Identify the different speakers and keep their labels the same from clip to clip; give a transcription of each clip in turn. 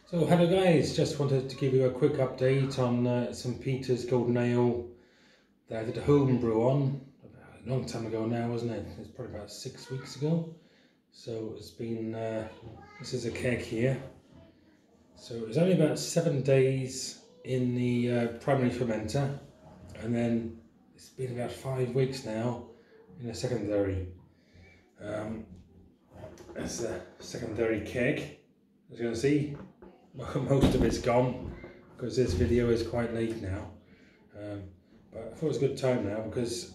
Speaker 1: So hello guys, just wanted to give you a quick update on St. Peter's Golden Ale that I did a home brew on a long time ago now, wasn't it? It's probably about 6 weeks ago. So it's been, this is a keg here. So it was only about 7 days in the primary fermenter, and then it's been about 5 weeks now in a secondary. That's a secondary keg, as you can see. Most of it's gone because this video is quite late now, but I thought it was a good time now because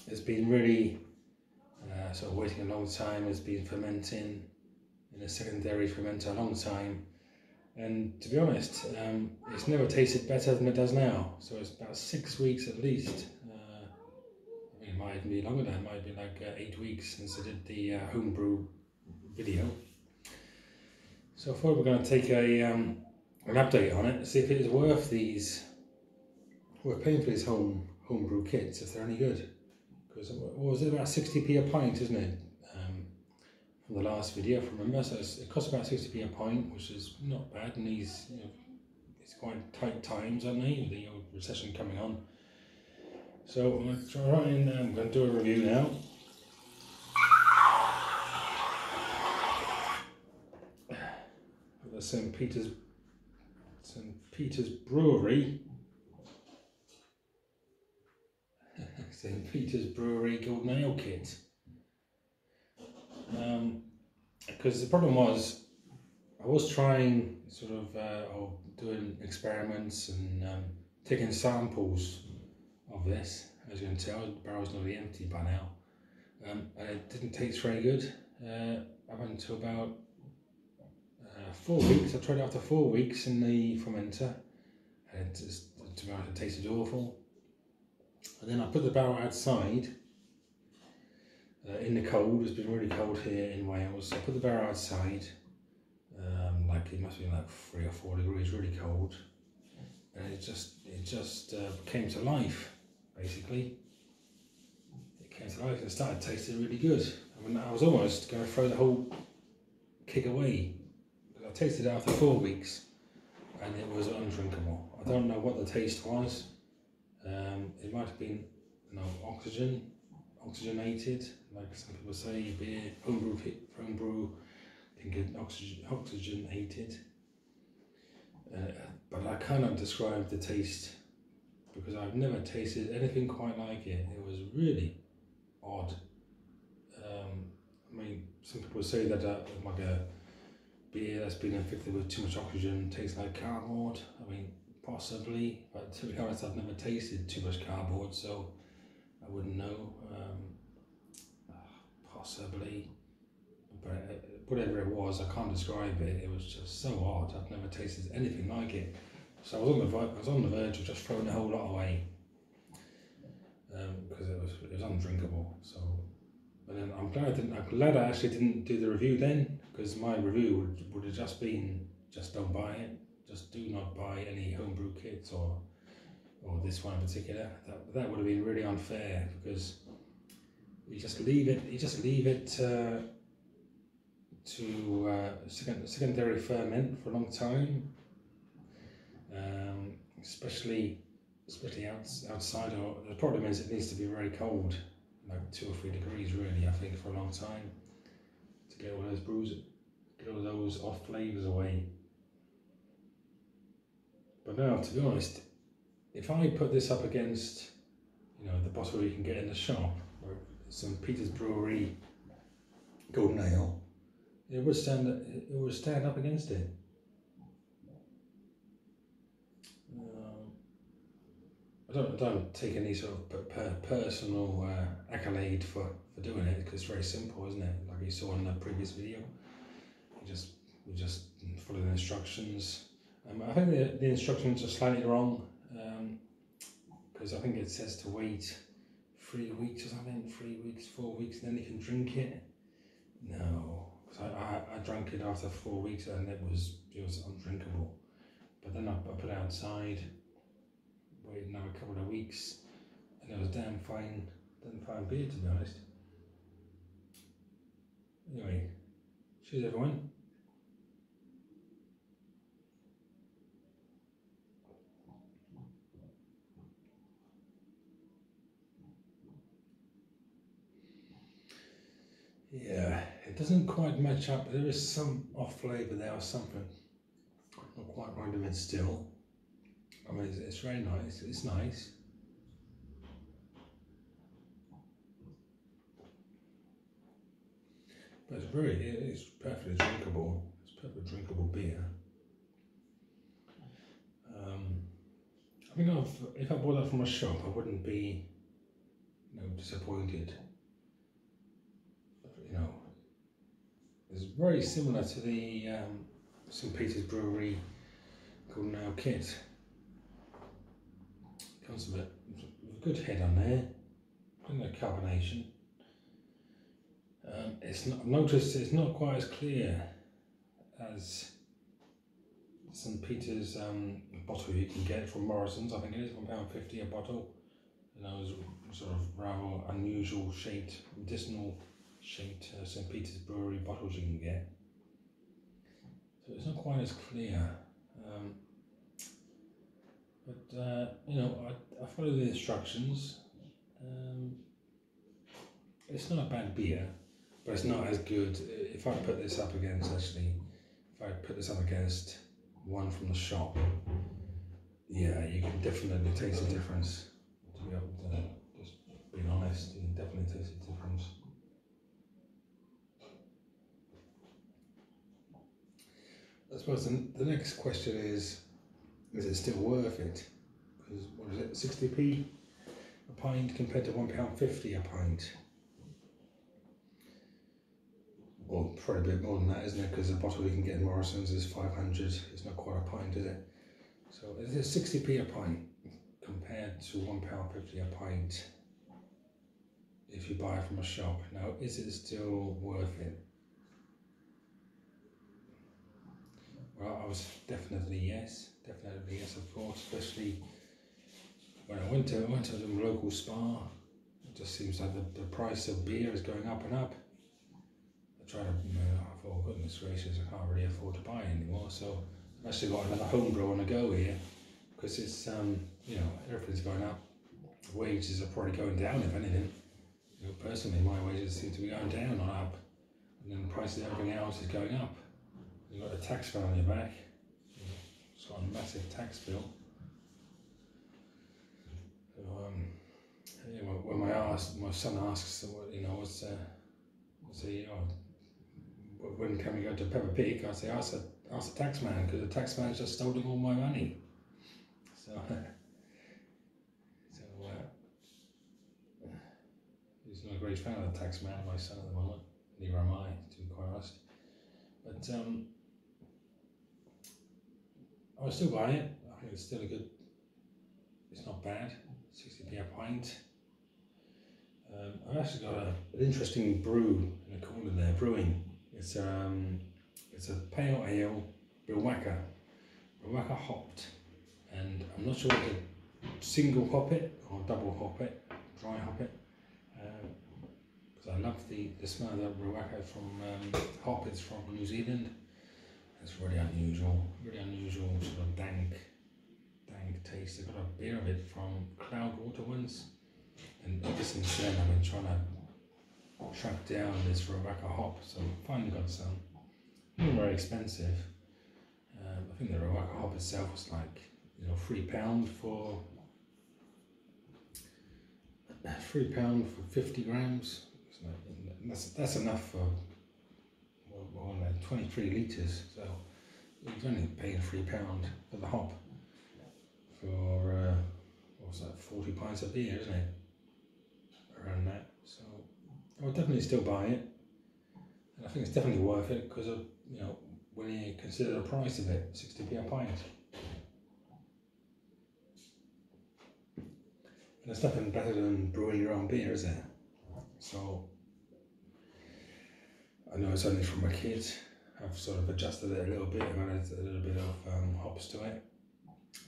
Speaker 1: it's been really sort of waiting a long time. It's been fermenting in a secondary fermenter a long time, and to be honest, it's never tasted better than it does now. So it's about 6 weeks at least. I mean, it might even be longer than that. It might be like 8 weeks since I did the homebrew video. So I thought we were going to take an update on it, see if it is worth paying for these homebrew kits, if they're any good. Because what was it, about 60p a pint, isn't it? From the last video, if I remember. So it costs about 60p a pint, which is not bad in these, it's quite tight times, aren't they? With the old recession coming on. So I'm going to try and I'm going to do a review now. The St. Peter's Brewery. St. Peter's Brewery Golden Ale kit. Because the problem was, I was trying sort of doing experiments and taking samples of this. As you can tell, the barrel's nearly empty by now, and it didn't taste very good up until about 4 weeks. I tried it after 4 weeks in the fermenter, and to be honest, it tasted awful. And then I put the barrel outside in the cold. It's been really cold here in Wales. So I put the barrel outside, like it must be like 3 or 4 degrees, really cold, and it just came to life. Basically, it came to life and it started tasting really good. I mean, I was almost going to throw the whole keg away. I tasted it after 4 weeks and it was undrinkable. I don't know what the taste was. It might have been oxygenated, like some people say, beer, homebrew can get oxygenated. But I cannot describe the taste because I've never tasted anything quite like it. It was really odd. I mean, some people say that like a beer that's been infected with too much oxygen tastes like cardboard. I mean, possibly, but to be honest, I've never tasted too much cardboard, so I wouldn't know. Possibly, but whatever it was, I can't describe it. It was just so odd. I've never tasted anything like it. So I was on the verge of just throwing the whole lot away because it was undrinkable. So, and then I'm glad I actually didn't do the review then, because my review would have just been, just don't buy it. Just do not buy any homebrew kits or this one in particular. That would have been really unfair, because you just leave it to secondary ferment for a long time, especially outside. Or the problem is it needs to be very cold, like 2 or 3 degrees really, I think, for a long time to get all those get all those off flavors away. But now, to be honest, if I put this up against, the bottle you can get in the shop, or St. Peter's Brewery Golden Ale, it would stand up against it. I don't take any sort of personal accolade for doing it, because it's very simple, isn't it? Like you saw in the previous video, we just follow the instructions. I think the instructions are slightly wrong, because I think it says to wait 3 weeks or something, 3 weeks, 4 weeks, and then you can drink it. No, because I drank it after 4 weeks and it was undrinkable. But then I put it outside, waited now a couple of weeks, and it was damn fine beer, to be honest. Anyway, cheers everyone. it doesn't quite match up. There is some off flavour there or something. Not quite right with it still. I mean, it's very nice. It's nice. But it's perfectly drinkable. It's perfectly drinkable beer. I think if I bought that from a shop, I wouldn't be, disappointed. It's very similar to the St. Peter's Brewery called Now Kit. Comes with a good head on there, and the carbonation. I've noticed it's not quite as clear as St. Peter's bottle you can get from Morrison's. I think it is £1.50 a bottle. Those sort of rather unusual shaped, medicinal shaped St. Peter's Brewery bottles you can get. So it's not quite as clear. I follow the instructions. It's not a bad beer, but it's not as good. If I put this up against one from the shop, yeah, you can definitely taste the difference. To be able to just being honest, you can definitely taste the difference. I suppose the next question is it still worth it? Because what is it, 60p a pint compared to £1.50 a pint? Well, probably a bit more than that, isn't it? Because the bottle you can get in Morrison's is 500. It's not quite a pint, is it? So is it 60p a pint compared to £1.50 a pint if you buy it from a shop? Now, is it still worth it? Well, I was definitely yes, of course. Especially when I went to the local Spa, it just seems like the price of beer is going up and up. I thought, goodness gracious, I can't really afford to buy it anymore. So I've actually got another homebrew on the go here, because it's everything's going up. Wages are probably going down, if anything. Personally, my wages seem to be going down, not up, and then the price of everything else is going up. You've got a tax bill on your back. It's got a massive tax bill. So, when my son asks, when can we go to Peppa Pig? I say, ask the tax man, because the tax man's just stolen all my money. So, he's not a great fan of the tax man, my son, at the moment. Neither am I, to be quite honest. But I would still buy it. I think it's still it's not bad, 60p a pint. I've actually got an interesting brew in the corner there, brewing. It's a pale ale, Brew hopped, and I'm not sure whether to single hop it or double hop it, dry hop it, because I love the smell of the Brew from hop. It's from New Zealand. It's really unusual sort of dank taste. I got a beer of it from Cloudwater once, and ever since then I've been trying to track down this Rebecca hop, so I finally got some. Not very expensive. I think the Rebecca hop itself was like £3 for £3 for 50 grams. That's enough for 23 litres, so you're only paying £3 for the hop for what's that, 40 pints of beer, isn't it? Around that. So I would definitely still buy it, and I think it's definitely worth it because of when you consider the price of it, 60p a pint. And there's nothing better than brewing your own beer, is there? So I know it's only from a kid. I've sort of adjusted it a little bit, I've added a little bit of hops to it.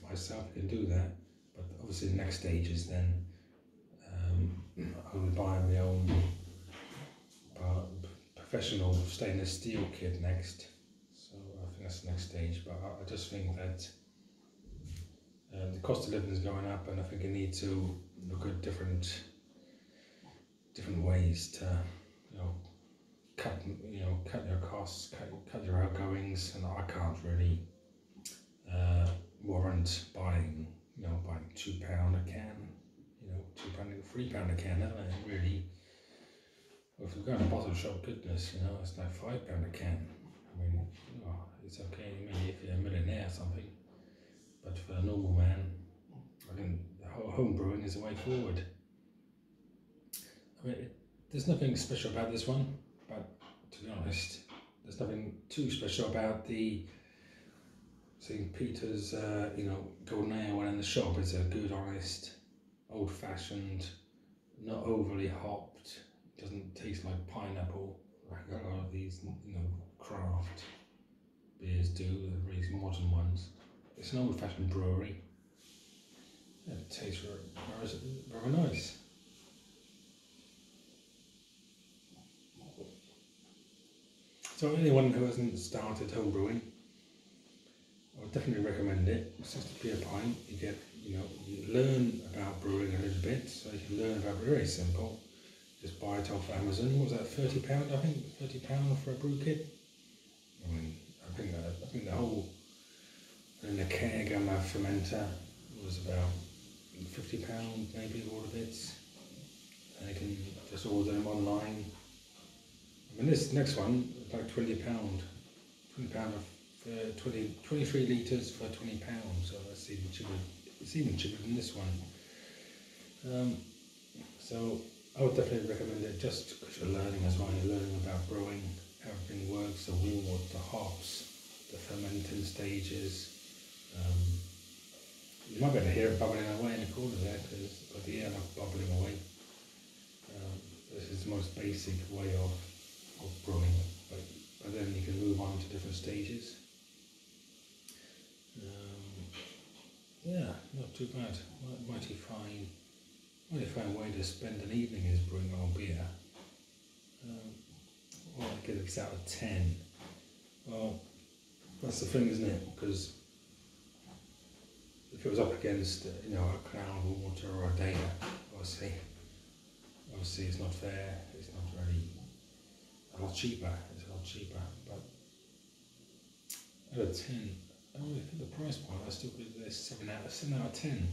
Speaker 1: Myself can do that, but obviously the next stage is then I will buy my own professional stainless steel kit next. So I think that's the next stage, but I just think that the cost of living is going up, and I think you need to look at different ways to cut your costs, cut your outgoings, and I can't really warrant buying £2 a can, £2, £3 a can, really. Well, if you go in a bottle shop, goodness, it's like £5 a can. I mean, it's okay maybe if you're a millionaire or something, but for a normal man, I think home brewing is the way forward. I mean, there's nothing special about this one, but to be honest, there's nothing too special about the St. Peter's, golden ale one in the shop. It's a good, honest, old-fashioned, not overly hopped. It doesn't taste like pineapple like a lot of these, craft beers do, the really modern ones. It's an old-fashioned brewery. Yeah, it tastes very nice. So anyone who hasn't started home brewing, I would definitely recommend it. It's 60p a pint. You get, you learn about brewing a little bit, so you can learn about it. Very simple. Just buy it off Amazon. What was that, £30? I think £30 for a brew kit. I mean, I think the whole, and the keg and the fermenter was about £50 maybe, all the bits. And you can just order them online. I mean, this next one is like £20. £20 for 23 litres for £20, so that's even cheaper. It's even cheaper than this one. So I would definitely recommend it, just because you're learning as well. You're learning about brewing, how everything works, the wort, the hops, the fermenting stages. You might be able to hear it bubbling away in the corner there, because got the air bubbling away. This is the most basic way of brewing, but then you can move on to different stages. Yeah, not too bad. Mighty fine way to spend an evening is brewing our own beer. Well, I give this out of 10. Well, that's the thing, isn't it? Because if it was up against, a Crown Water or a Dana, obviously it's not fair. It's not really a lot cheaper. It's a lot cheaper, but out of 10, I don't really think the price point. I still give this 7 out of 10.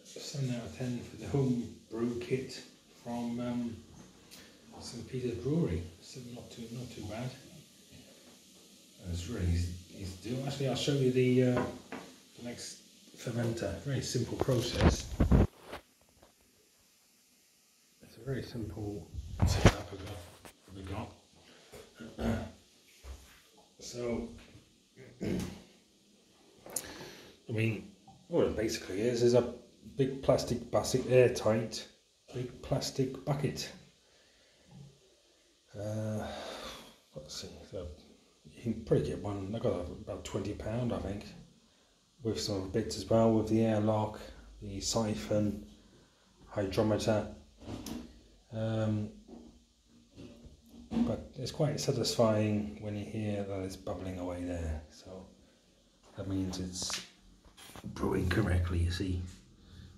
Speaker 1: 7 out of 10 for the home brew kit from St. Peter's Brewery. So not too bad. And it's really easy to do. Actually, I'll show you the next fermenter. Very simple process. It's a very simple setup we got. So, I mean, what it basically is a big plastic bucket, airtight, big plastic bucket. Let's see, so you can probably get one, I got about £20 I think, with some bits as well, with the airlock, the siphon, hydrometer. But it's quite satisfying when you hear that it's bubbling away there, so that means it's brewing correctly, you see.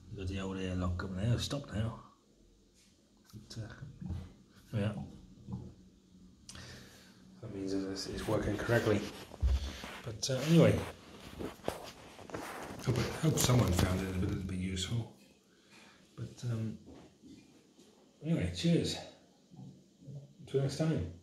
Speaker 1: You've got the old airlock up there. Stop now. But, yeah. That means it's working correctly. But anyway, hope someone found it a little bit useful. But anyway, cheers. Until next time.